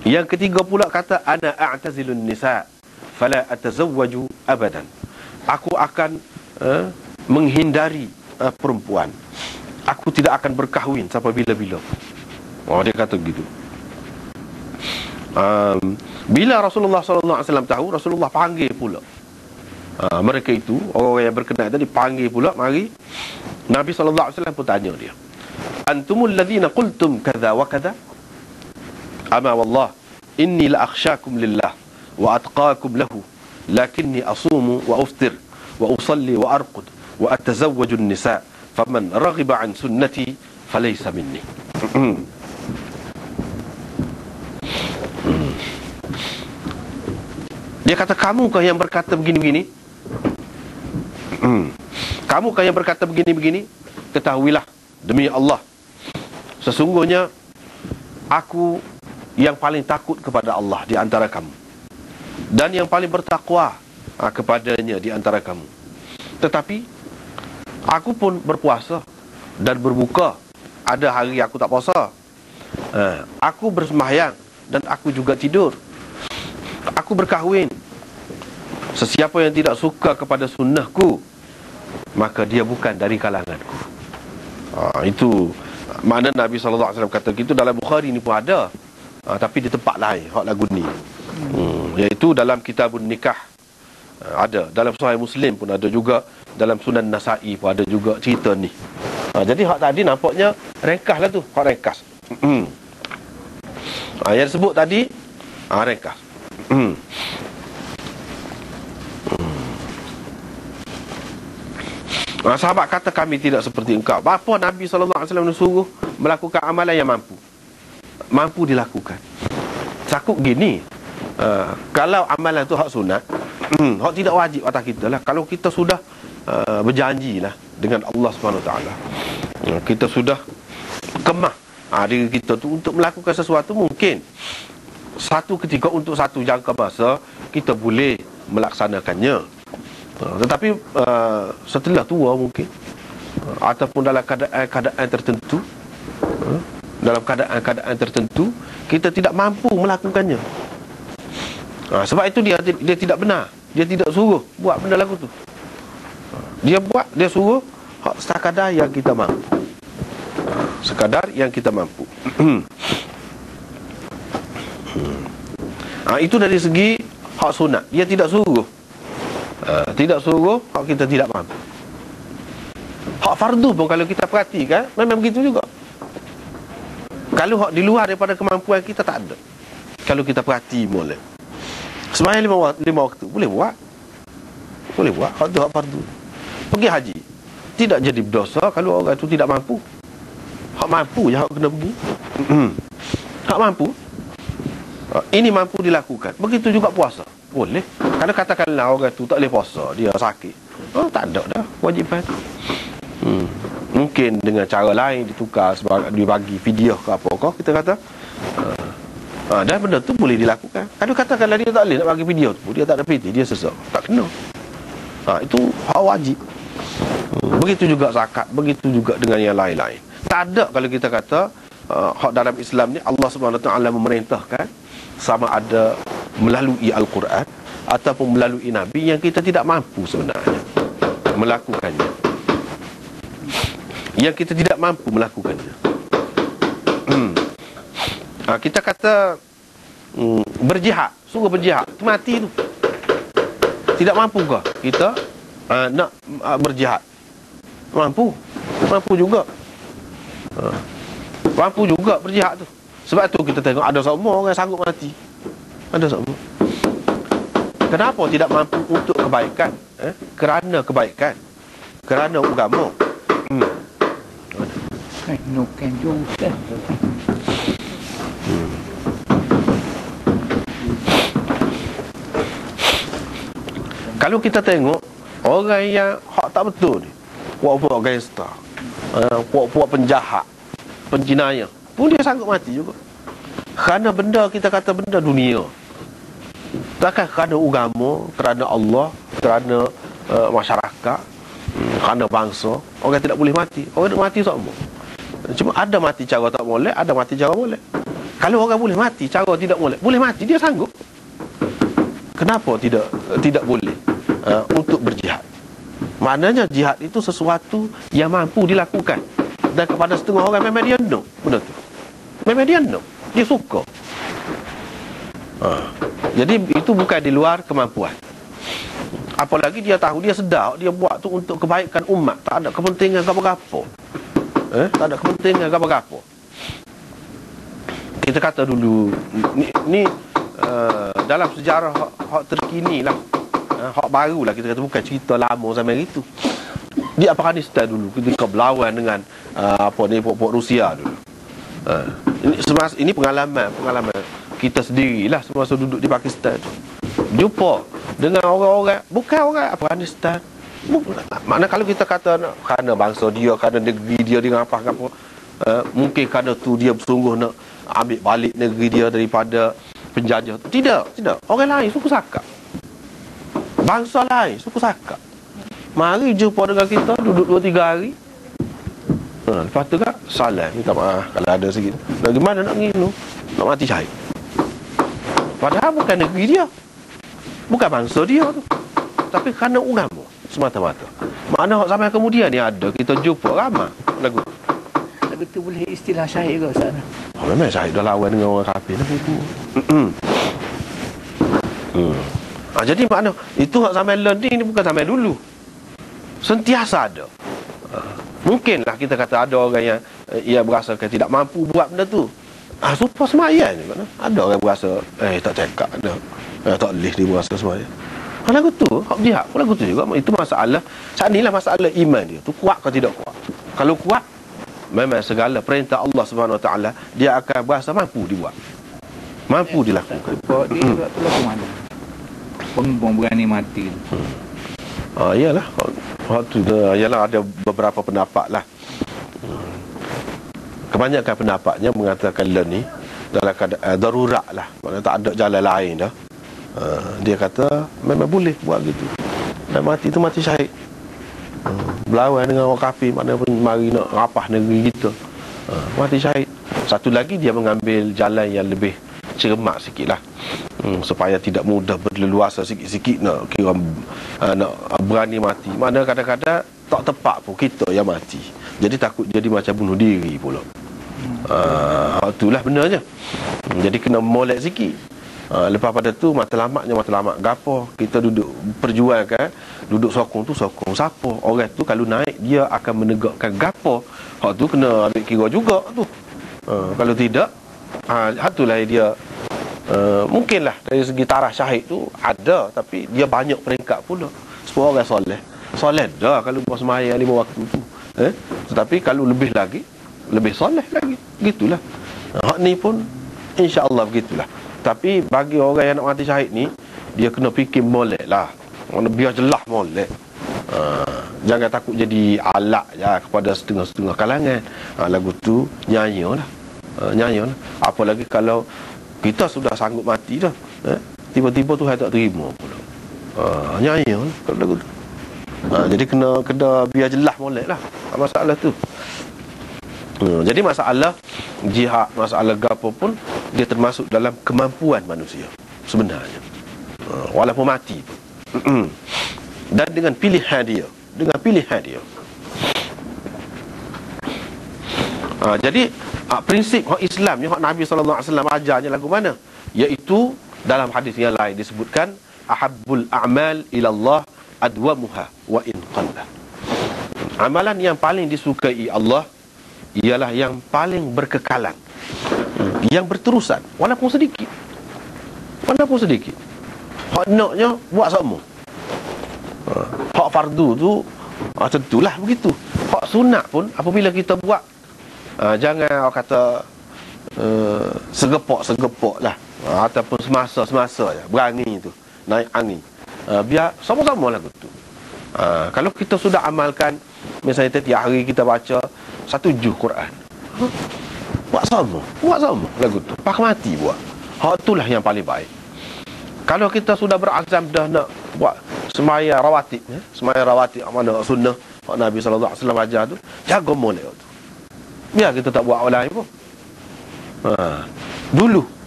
Yang ketiga pula kata, ana a'tazilun nisa fala atazawwaju abadan. Aku akan menghindari perempuan. Aku tidak akan berkahwin sampai bila-bila. Dia kata begitu. Bila Rasulullah SAW tahu, Rasulullah panggil pula mereka itu, orang yang berkenaan tadi, panggil pula, mari. Nabi SAW pun tanya dia, antumul ladhina qultum kadha wa kadha? Ama wallah inni la akhsyakum lillah wa atqakum lahu, lakinni asumu wa uftir wa usalli wa arqud wa atazawwaju an-nisa, faman raghiba an sunnati falaysa minni. Dia kata, kamukah yang berkata begini-begini? Kamukah yang berkata begini-begini? Ketahuilah, demi Allah, sesungguhnya aku yang paling takut kepada Allah di antara kamu, dan yang paling bertakwa kepadanya di antara kamu. Tetapi aku pun berpuasa dan berbuka. Ada hari aku tak puasa. Aku bersembahyang dan aku juga tidur. Aku berkahwin. Sesiapa yang tidak suka kepada sunnahku, maka dia bukan dari kalanganku. Itu makna Nabi SAW kata gitu. Dalam Bukhari ni pun ada, tapi di tempat lain hak lagu ni, iaitu dalam Kitabun Nikah ada, dalam Sahih Muslim pun ada juga, dalam Sunan Nasa'i pun ada juga cerita ni. Jadi hak tadi nampaknya ringkas lah tu, hak ringkas. Yang disebut tadi ringkas. Sahabat kata, kami tidak seperti engkau. Apa Nabi SAW suruh melakukan amalan yang mampu dilakukan. Takut gini, kalau amalan tu hak sunat, hak tidak wajib atas kita lah. Kalau kita sudah berjanji lah dengan Allah SWT, kita sudah kemah diri kita tu untuk melakukan sesuatu, mungkin satu ketika untuk satu jangka masa kita boleh melaksanakannya. Tetapi setelah tua mungkin, ataupun dalam keadaan tertentu, dalam keadaan tertentu kita tidak mampu melakukannya. Sebab itu dia tidak benar. Dia tidak suruh buat benda lagu tu. Dia buat, dia suruh sekadar yang kita mampu. Sekadar yang kita mampu. Itu dari segi hak sunat. Dia tidak suruh. Tidak suruh hak kita tidak mampu. Hak fardu pun kalau kita perhatikan, memang begitu juga. Kalau hak di luar daripada kemampuan kita, tak ada. Kalau kita perhati boleh. Sembahyang lima waktu boleh buat. Boleh buat. Hak tu hak fardu. Pergi haji, tidak jadi berdosa kalau orang tu tidak mampu. Hak mampu je hak kena pergi. Hak mampu, ini mampu dilakukan. Begitu juga puasa, boleh. Kalau katakanlah orang tu tak boleh puasa, dia sakit, tak ada dah wajiban. Mungkin dengan cara lain ditukar, dibagi fidyah ke apa, kita kata dan benda tu boleh dilakukan. Kalau katakanlah dia tak boleh nak bagi fidyah tu, dia tak ada piti, dia sesak, tak kena. Itu hak wajib. Begitu juga zakat, begitu juga dengan yang lain-lain. Tak ada kalau kita kata hak dalam Islam ni Allah SWT memerintahkan, sama ada melalui Al-Quran ataupun melalui Nabi, yang kita tidak mampu sebenarnya melakukannya, yang kita tidak mampu melakukannya. Kita kata berjihad, suruh berjihad, mati tu. Tidak mampu ke kita nak berjihad? Mampu juga. Mampu juga berjihad tu. Sebab tu kita tengok ada semua orang sanggup mati. Ada semua. Kenapa tidak mampu untuk kebaikan? Kerana kebaikan, kerana agama. Nukan juga. Kalau kita tengok orang yang hak tak betul ni, puak-puak gangster, puak-puak penjahat, penjinayah, pun dia sanggup mati juga. Kerana benda, kita kata benda dunia. Takkan kerana agama, kerana Allah, kerana masyarakat, kerana bangsa, orang tidak boleh mati. Orang nak mati semua. Cuma ada mati cara tak boleh, ada mati cara boleh. Kalau orang boleh mati cara tidak molek, boleh mati, dia sanggup. Kenapa tidak boleh untuk berjihad? Maknanya jihad itu sesuatu yang mampu dilakukan. Dan kepada setengah orang memang dia no benda tu. Memang dia no, dia suka. Jadi itu bukan di luar kemampuan. Apalagi dia tahu, dia sedar dia buat tu untuk kebaikan umat, tak ada kepentingan apa-apa. Tak ada kepentingan apa-apa. Kita kata dulu ni dalam sejarah hak terkini lah, hak baru lah, kita kata bukan cerita lama zaman itu. Di Afghanistan dulu ketika berlawan dengan puak Rusia dulu. Ini pengalaman kita sendirilah semasa duduk di Pakistan tu. Jumpa dengan orang-orang bukan orang Afghanistan. Makna kalau kita kata kerana bangsa dia, kerana negeri dia dengan apa, mungkin kerana tu dia bersungguh nak ambil balik negeri dia daripada penjajah. Tidak. Orang lain suku Sakak, bangsa lain suku Sakak, mari jumpa dengan kita, duduk 2-3 hari. Lepas tu kan salam, minta maaf kalau ada sikit. Bagaimana nak nginu, nak mati syahid. Padahal bukan negeri dia, bukan bangsa dia tu, tapi kerana agama semata-mata. Makna sampai kemudian ni ada, kita jumpa ramai lagu tu boleh istilah syahid ke sana? Memang syahid dah lawan dengan orang kafir lagu tu. Jadi makna itu hak zaman learning ni bukan zaman dulu, sentiasa ada. Mungkinlah kita kata ada orang yang ia berasakan tidak mampu buat benda tu. Supaya semayan ni makna ada orang berasa tak cakap ada. Tak boleh dia berasa semayan. Lagu tu hak jihad pun lagu tu juga. Itu masalah. Saat inilah masalah iman dia tu, kuat ke tidak kuat. Kalau kuat, memang segala perintah Allah Subhanahu Wa Taala dia akan berasa mampu dibuat, mampu dilakukan. Dia tu lagu mana? Pengumpul berani mati. Iyalah. Waktu tu ialah ada beberapa pendapat lah. Kebanyakan pendapatnya mengatakan ni dalam keadaan darurat lah, maknanya tak ada jalan lain dah. Dia kata memang boleh buat gitu. Dan mati tu mati syahid. Berlawan dengan orang kafir, mana pun mari nak rapah negeri kita. Mati syahid. Satu lagi dia mengambil jalan yang lebih cermat sikit lah, supaya tidak mudah berleluasa sikit-sikit nak kira nak berani mati. Mana kadang-kadang tak tepat pun kita yang mati, jadi takut jadi macam bunuh diri pula. Itulah benarnya. Jadi kena molek sikit. Lepas pada tu matlamat gapo kita duduk perjuangkan, duduk sokong tu sokong siapa orang tu, kalau naik dia akan menegakkan gapo, hak tu kena ambil kira juga tu. Kalau tidak, itulah dia. Mungkinlah dari segi taraf syahid tu ada, tapi dia banyak peringkat pula. Semua orang soleh dah kalau buat sembahyang 5 waktu tu. Tetapi kalau lebih lagi, lebih soleh lagi, gitulah. Hak ni pun insya-Allah begitulah. Tapi bagi orang yang nak mati syahid ni, dia kena fikir molek lah, biar jelas molek. Jangan takut jadi alat ya kepada setengah-setengah kalangan. Lagu tu nyanyilah. Apalagi kalau kita sudah sanggup mati dah, tiba-tiba Tuhan tak terima pula. Nyanyilah kalau lagu tu. Jadi kena biar jelas molek lah masalah tu. Jadi masalah jihad, masalah gapo pun dia termasuk dalam kemampuan manusia sebenarnya, walaupun mati pun. Dan dengan pilihan dia, jadi prinsip hak Islam ni, hak Nabi sallallahu alaihi wasallam ajarnya lagu mana, iaitu dalam hadis yang lain disebutkan ahabbul a'mal ila Allah adwamuha wa in qalla. Amalan yang paling disukai Allah ialah yang paling berkekalan, yang berterusan, walaupun sedikit. Hak naknya buat semua. Hak fardu tu tentulah begitu. Hak sunat pun apabila kita buat, jangan orang kata segepok ataupun semasa je, berani tu naik angin. Biar sama-sama lagu tu. Kalau kita sudah amalkan, misalnya tiap hari kita baca 1 juz Quran, buat sama lagu tu, pak mati buat. Hak itulah yang paling baik. Kalau kita sudah berazam dah nak buat sembahyang rawatib, mana sunnah hak Nabi sallallahu alaihi wasallam ajar tu, jaga molek tu. Biar kita tak buat orang lain pun. Dulu